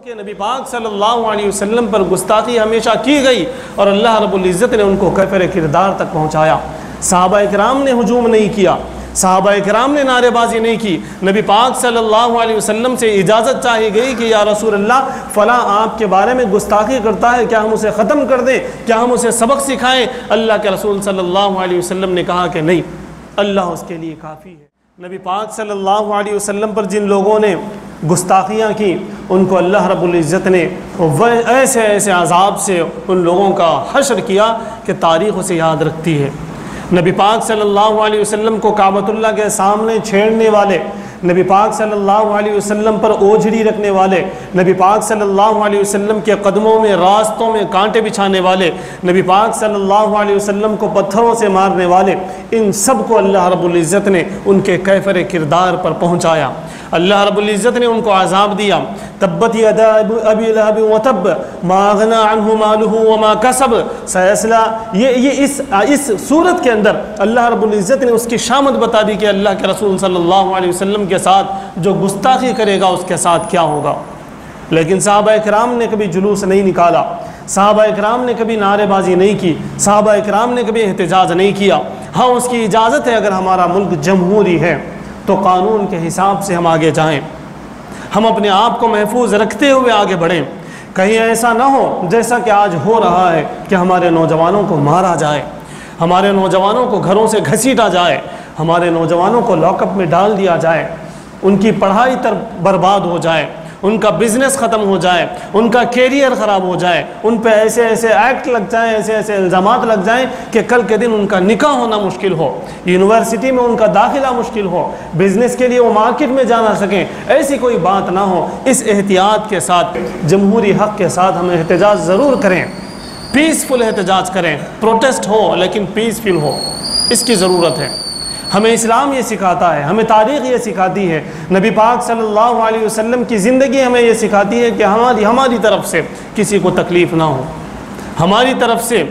کہ نبی پاک صلی اللہ علیہ وسلم پر گستاخی ہمیشہ کی گئی اور اللہ رب العزت نے ان کو کیفر کردار تک پہنچایا۔ صحابہ اکرام نے ہجوم نہیں کیا، صحابہ اکرام نے نعرے بازی نہیں کی، نبی پاک صلی اللہ علیہ وسلم سے اجازت چاہی گئی کہ یا رسول اللہ فلاں آپ کے بارے میں گستاخی کرتا ہے، کیا ہم اسے ختم کر دیں، کیا ہم اسے سبق سکھائیں؟ اللہ کے رسول صلی اللہ علیہ وسلم نے کہا کہ نہیں، اللہ اس کے لیے کافی ہے۔ نبی پاک صلی اللہ علیہ وسلم پر جن لوگوں نے گستاخیاں کی ان کو اللہ رب العزت نے ایسے ایسے عذاب سے ان لوگوں کا حشر کیا کہ تاریخ اسے یاد رکھتی ہے۔ نبی پاک صلی اللہ علیہ وسلم کو کعبۃ اللہ کے سامنے چھیڑنے والے، نبی پاک صلی اللہ علیہ وسلم پر اوجھڑی رکھنے والے، نبی پاک صلی اللہ علیہ وسلم کے قدموں میں راستوں میں کانٹے بچھانے والے، نبی پاک صلی اللہ علیہ وسلم کو پتھروں سے مارنے والے، ان سب کو اللہ رب العزت نے ان کے کیفر کردار پر پہنچایا۔ اللہ رب العزت نے ان کو عذاب دیا۔ تبت یدا ابی لہب وتب ما اغنی عنہ مالہ وما کسب سیصلی، یہ اس صورت کے اندر اللہ رب العزت نے اس کی شامت بتا دی کہ اللہ کے رسول صلی اللہ علیہ وسلم کے ساتھ جو گستاخی کرے گا اس کے ساتھ کیا ہوگا۔ لیکن صحابہ اکرام نے کبھی جلوس نہیں نکالا، صحابہ اکرام نے کبھی نعرے بازی نہیں کی، صحابہ اکرام نے کبھی احتجاج نہیں کیا۔ ہاں اس کی اجازت ہے، اگر ہمارا ملک جمہوری ہے تو قانون کے حساب سے ہم آگے جائیں، ہم اپنے آپ کو محفوظ رکھتے ہوئے آگے بڑھیں۔ کہیں ایسا نہ ہو جیسا کہ آج ہو رہا ہے کہ ہمارے نوجوانوں کو مارا جائے، ہمارے نوجوانوں کو گھروں سے گھسیٹا جائے، ہمارے نوجوانوں کو لاک اپ میں ڈال دیا جائے، ان کی پڑھائی برباد ہو جائے، ان کا بزنس ختم ہو جائے، ان کا کیریئر خراب ہو جائے، ان پہ ایسے ایسے ایکٹ لگ جائیں، ایسے ایسے الزامات لگ جائیں کہ کل کے دن ان کا نکاح ہونا مشکل ہو، یونیورسٹی میں ان کا داخلہ مشکل ہو، بزنس کے لیے وہ مارکیٹ میں جا نہ سکیں، ایسی کوئی بات نہ ہو۔ اس احتیاط کے ساتھ، جمہوری حق کے ساتھ ہم احتجاج ضرور کریں، پیسفل احتجاج کریں، پروٹیسٹ ہو لیکن پیسفل ہو، اس کی ضرورت ہے۔ ہمیں اسلام یہ سکھاتا ہے، ہمیں تاریخ یہ سکھاتی ہے، نبی پاک صلی اللہ علیہ وسلم کی زندگی ہمیں یہ سکھاتی ہے کہ ہماری طرف سے کسی کو تکلیف نہ ہو، ہماری طرف سے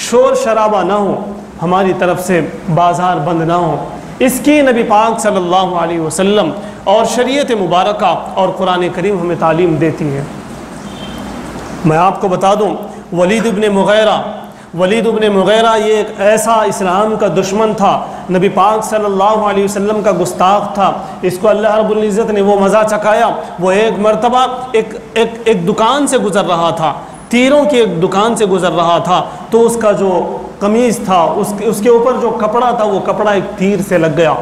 شور شرابہ نہ ہو، ہماری طرف سے بازار بند نہ ہو۔ اس کی نبی پاک صلی اللہ علیہ وسلم اور شریعت مبارکہ اور قرآن کریم ہمیں تعلیم دیتی ہے۔ میں آپ کو بتا دوں، ولید ابن مغیرہ یہ ایک ایسا اسلام کا دشمن تھا، نبی پاک صلی اللہ علیہ وسلم کا گستاخ تھا۔ اس کو اللہ رب العزت نے وہ مزہ چکھایا، وہ ایک مرتبہ ایک دکان سے گزر رہا تھا، تیروں کی ایک دکان سے گزر رہا تھا، تو اس کا جو قمیض تھا، اس کے اوپر جو کپڑا تھا، وہ کپڑا ایک تیر سے لگ گیا۔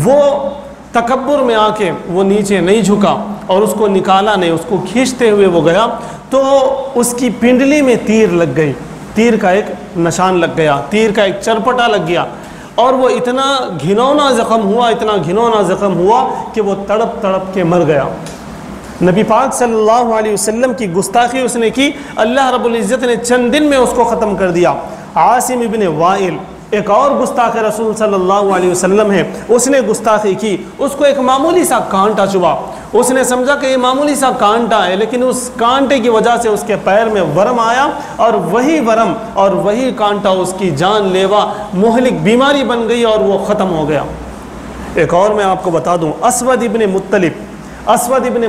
وہ تکبر میں آ کے وہ نیچے نہیں جھکا اور اس کو نکالا نہیں، اس کو کھینچتے ہوئے وہ گیا تو اس کی پنڈلی میں تیر لگ گئی، تیر کا ایک نشان لگ گیا، تیر کا ایک چرپٹا لگ گیا، اور وہ اتنا گھنونا زخم ہوا کہ وہ تڑپ تڑپ کے مر گیا۔ نبی پاک صلی اللہ علیہ وسلم کی گستاخی اس نے کی، اللہ رب العزت نے چند دن میں اس کو ختم کر دیا۔ عاصم ابن وائل ایک اور گستاخ رسول صلی اللہ علیہ وسلم ہے، اس نے گستاخی کی، اس کو ایک معمولی سا کانٹا چبھا، اس نے سمجھا کہ یہ معمولی سا کانٹا ہے، لیکن اس کانٹے کی وجہ سے اس کے پیر میں ورم آیا، اور وہی ورم اور وہی کانٹا اس کی جان لیوا مہلک بیماری بن گئی اور وہ ختم ہو گیا۔ ایک اور میں آپ کو بتا دوں، اسود ابن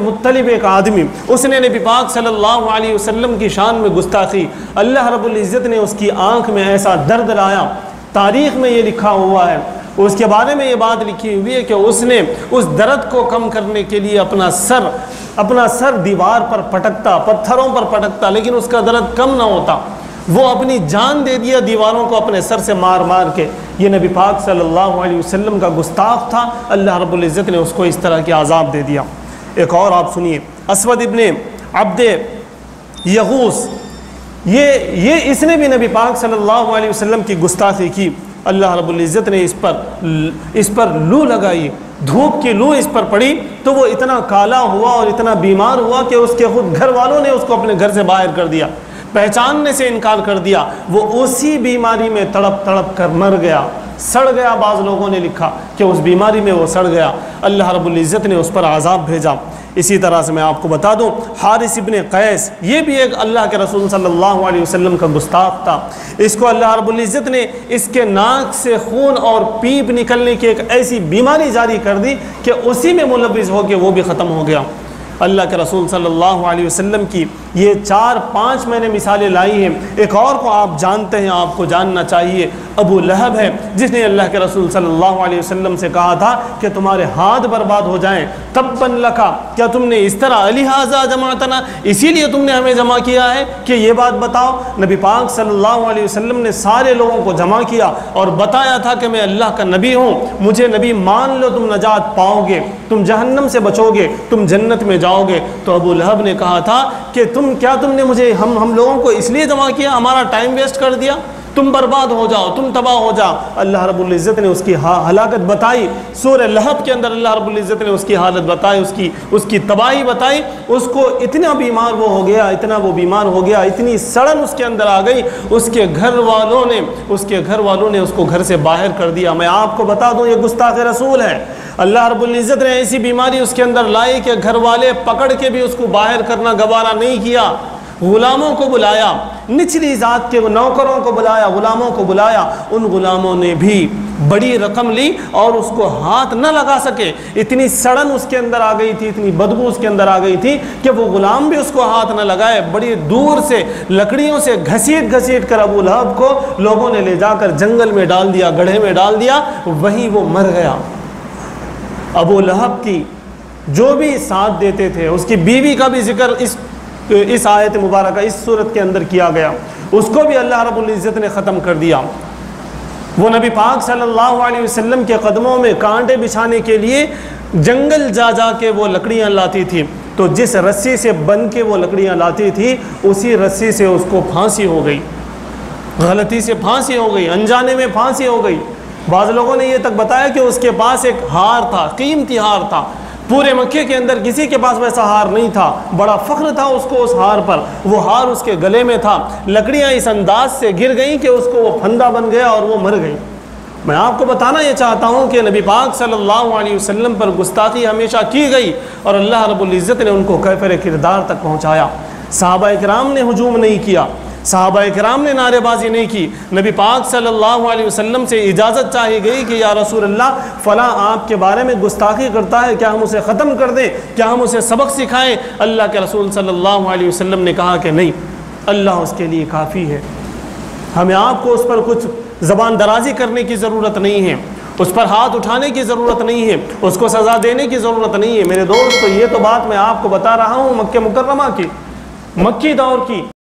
مطلب ایک آدمی، اس نے نبی پاک صلی اللہ علیہ وسلم کی شان میں گستاخی، اللہ رب العزت نے اس کی آنکھ میں ایسا درد لایا، تاریخ میں یہ لکھا ہوا ہے، اس کے بارے میں یہ بات لکھی ہوئی ہے کہ اس نے اس درد کو کم کرنے کے لیے اپنا سر دیوار پر پٹکتا، پتھروں پر پٹکتا، لیکن اس کا درد کم نہ ہوتا، وہ اپنی جان دے دیا دیواروں کو اپنے سر سے مار مار کے۔ یہ نبی پاک صلی اللہ علیہ وسلم کا گستاخ تھا، اللہ رب العزت نے اس کو اس طرح کے عذاب دے دیا۔ ایک اور آپ سنیے، اسود ابن عبد یغوث، یہ اس نے بھی نبی پاک صلی اللہ علیہ وسلم کی گستاخی کی، اللہ رب العزت نے اس پر لو لگائی، دھوپ کی لو اس پر پڑی تو وہ اتنا کالا ہوا اور اتنا بیمار ہوا کہ اس کے خود گھر والوں نے اس کو اپنے گھر سے باہر کر دیا، پہچاننے سے انکار کر دیا، وہ اسی بیماری میں تڑپ تڑپ کر مر گیا، سڑ گیا۔ بعض لوگوں نے لکھا کہ اس بیماری میں وہ سڑ گیا، اللہ رب العزت نے اس پر عذاب بھیجا۔ اسی طرح سے میں آپ کو بتا دوں، حارث ابن قیس، یہ بھی ایک اللہ کے رسول صلی اللہ علیہ وسلم کا گستاخ تھا، اس کو اللہ رب العزت نے اس کے ناک سے خون اور پیپ نکلنے کی ایک ایسی بیماری جاری کر دی کہ اسی میں ملوث ہو کے وہ بھی ختم ہو گیا۔ اللہ کے رسول صلی اللہ علیہ وسلم کی یہ 4-5 میں نے مثالیں لائی ہیں۔ ایک اور کو آپ جانتے ہیں، آپ کو جاننا چاہیے، ابو لہب ہے، جس نے اللہ کے رسول صلی اللہ علیہ وسلم سے کہا تھا کہ تمہارے ہاتھ برباد ہو جائیں، تباً لکا، کیا تم نے اس طرح لہٰذا جماعتنا، اسی لیے تم نے ہمیں جمع کیا ہے کہ یہ بات بتاؤ۔ نبی پاک صلی اللہ علیہ وسلم نے سارے لوگوں کو جمع کیا اور بتایا تھا کہ میں اللہ کا نبی ہوں، مجھے نبی مان لو، تم نجات پاؤ گے، تم جہنم سے بچو گے، تم جنت میں جاؤ گے۔ تو ابو لہب نے کہا تھا کہ تم نے مجھے ہم لوگوں کو اس لیے جمع کیا، ہمارا ٹائم ویسٹ کر دیا، تم برباد ہو جاؤ، تم تباہ ہو جاؤ۔ اللہ رب العزت نے اس کی ہلاکت بتائی، سورہ لہب کے اندر اللہ رب العزت نے اس کی حالت بتائی، اس کی تباہی بتائی۔ اس کو اتنا بیمار وہ ہو گیا، اتنا وہ بیمار ہو گیا، اتنی سڑن اس کے اندر آ گئی، اس کے گھر والوں نے اس کو گھر سے باہر کر دیا۔ میں آپ کو بتا دوں، یہ گستاخ رسول ہے۔ اللہ رب العزت نے ایسی بیماری اس کے اندر لائی کہ گھر والے پکڑ کے بھی اس کو باہر کرنا گوارا نہیں کیا۔ غلاموں کو بلایا، نچلی ذات کے نوکروں کو بلایا، غلاموں کو بلایا، ان غلاموں نے بھی بڑی رقم لی اور اس کو ہاتھ نہ لگا سکے۔ اتنی سڑن اس کے اندر آ گئی تھی، اتنی بدبو اس کے اندر آ گئی تھی کہ وہ غلام بھی اس کو ہاتھ نہ لگائے۔ بڑی دور سے لکڑیوں سے گھسیٹ کر ابو لہب کو لوگوں نے لے جا کر جنگل میں ڈال دیا، گڑھے میں ڈال دیا، وہیں وہ مر گیا۔ ابو لہب کی جو بھی ساتھ دیتے تھے، اس کی بیوی کا بھی ذکر اس آیت مبارکہ، اس صورت کے اندر کیا گیا، اس کو بھی اللہ رب العزت نے ختم کر دیا۔ وہ نبی پاک صلی اللہ علیہ وسلم کے قدموں میں کانٹے بچھانے کے لیے جنگل جا کے وہ لکڑیاں لاتی تھی، تو جس رسی سے بن کے وہ لکڑیاں لاتی تھی، اسی رسی سے اس کو پھانسی ہو گئی، غلطی سے پھانسی ہو گئی، انجانے میں پھانسی ہو گئی۔ بعض لوگوں نے یہ تک بتایا کہ اس کے پاس ایک ہار تھا، قیمتی ہار تھا، پورے مکے کے اندر کسی کے پاس ویسا ہار نہیں تھا، بڑا فخر تھا اس کو اس ہار پر، وہ ہار اس کے گلے میں تھا۔ لکڑیاں اس انداز سے گر گئیں کہ اس کو وہ پھندا بن گیا اور وہ مر گئی۔ میں آپ کو بتانا یہ چاہتا ہوں کہ نبی پاک صلی اللہ علیہ وسلم پر گستاخی ہمیشہ کی گئی اور اللہ رب العزت نے ان کو کیفر کردار تک پہنچایا۔ صحابہ کرام نے ہجوم نہیں کیا، صحابہ کرام نے نعرے بازی نہیں کی، نبی پاک صلی اللہ علیہ وسلم سے اجازت چاہی گئی کہ یا رسول اللہ فلاں آپ کے بارے میں گستاخی کرتا ہے، کیا ہم اسے ختم کر دیں، کیا ہم اسے سبق سکھائیں؟ اللہ کے رسول صلی اللہ علیہ وسلم نے کہا کہ نہیں، اللہ اس کے لیے کافی ہے، ہمیں آپ کو اس پر کچھ زبان درازی کرنے کی ضرورت نہیں ہے، اس پر ہاتھ اٹھانے کی ضرورت نہیں ہے، اس کو سزا دینے کی ضرورت نہیں ہے۔ میرے دوست، تو یہ تو بات میں آپ کو بتا رہا ہوں مکہ مکرمہ کی، مکی دور کی۔